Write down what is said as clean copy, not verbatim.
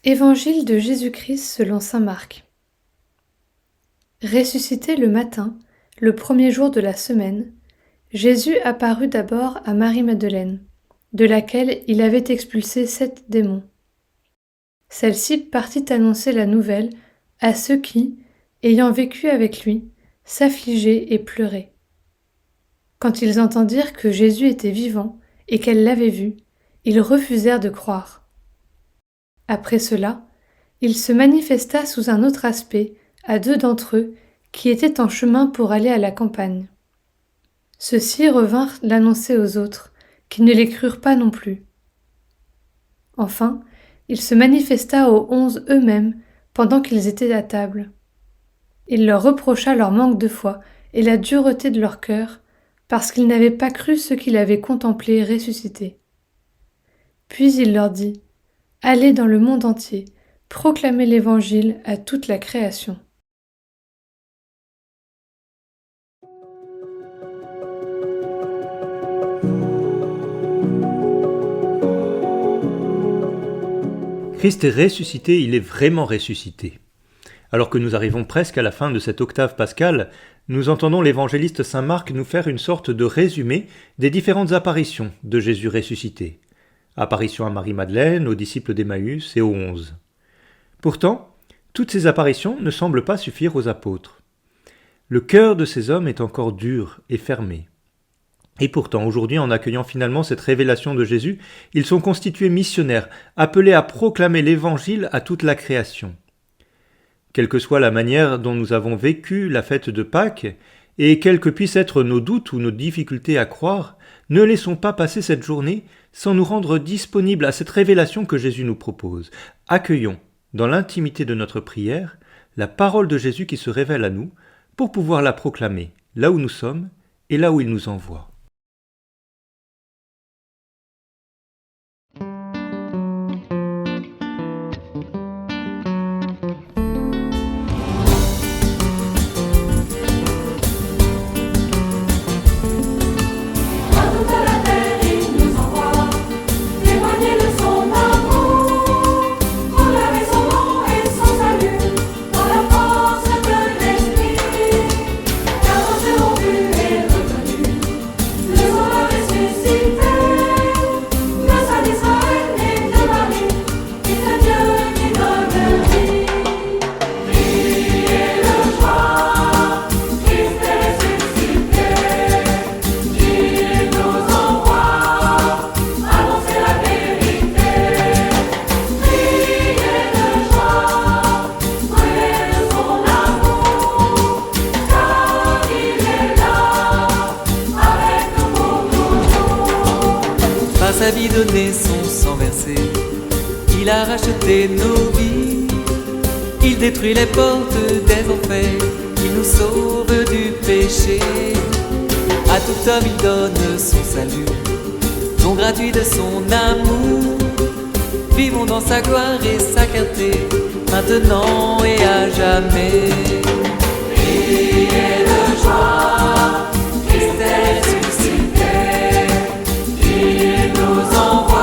Évangile de Jésus-Christ selon saint Marc. Ressuscité le matin, le premier jour de la semaine, Jésus apparut d'abord à Marie-Madeleine, de laquelle il avait expulsé 7 démons. Celle-ci partit annoncer la nouvelle à ceux qui, ayant vécu avec lui, s'affligeaient et pleuraient. Quand ils entendirent que Jésus était vivant et qu'elle l'avait vu, ils refusèrent de croire. Après cela, il se manifesta sous un autre aspect à 2 d'entre eux qui étaient en chemin pour aller à la campagne. Ceux-ci revinrent l'annoncer aux autres, qui ne les crurent pas non plus. Enfin, il se manifesta aux 11 eux-mêmes pendant qu'ils étaient à table. Il leur reprocha leur manque de foi et la dureté de leur cœur, parce qu'ils n'avaient pas cru ce qu'il avait contemplé ressuscité. Puis il leur dit: Allez dans le monde entier, proclamez l'Évangile à toute la création. Christ est ressuscité, il est vraiment ressuscité. Alors que nous arrivons presque à la fin de cette octave pascale, nous entendons l'évangéliste saint Marc nous faire une sorte de résumé des différentes apparitions de Jésus ressuscité. Apparition à Marie-Madeleine, aux disciples d'Emmaüs et aux 11. Pourtant, toutes ces apparitions ne semblent pas suffire aux apôtres. Le cœur de ces hommes est encore dur et fermé. Et pourtant, aujourd'hui, en accueillant finalement cette révélation de Jésus, ils sont constitués missionnaires, appelés à proclamer l'Évangile à toute la création. Quelle que soit la manière dont nous avons vécu la fête de Pâques, et quels que puissent être nos doutes ou nos difficultés à croire, ne laissons pas passer cette journée sans nous rendre disponibles à cette révélation que Jésus nous propose. Accueillons, dans l'intimité de notre prière, la parole de Jésus qui se révèle à nous, pour pouvoir la proclamer là où nous sommes et là où il nous envoie. Par sa vie donnée, son sang versé, il a racheté nos vies. Il détruit les portes des enfers, il nous sauve du péché. À tout homme il donne son salut, don gratuit de son amour. Vivons dans sa gloire et sa clarté, maintenant et à jamais. Priez de joie, Christ est ressuscité, il nous envoie.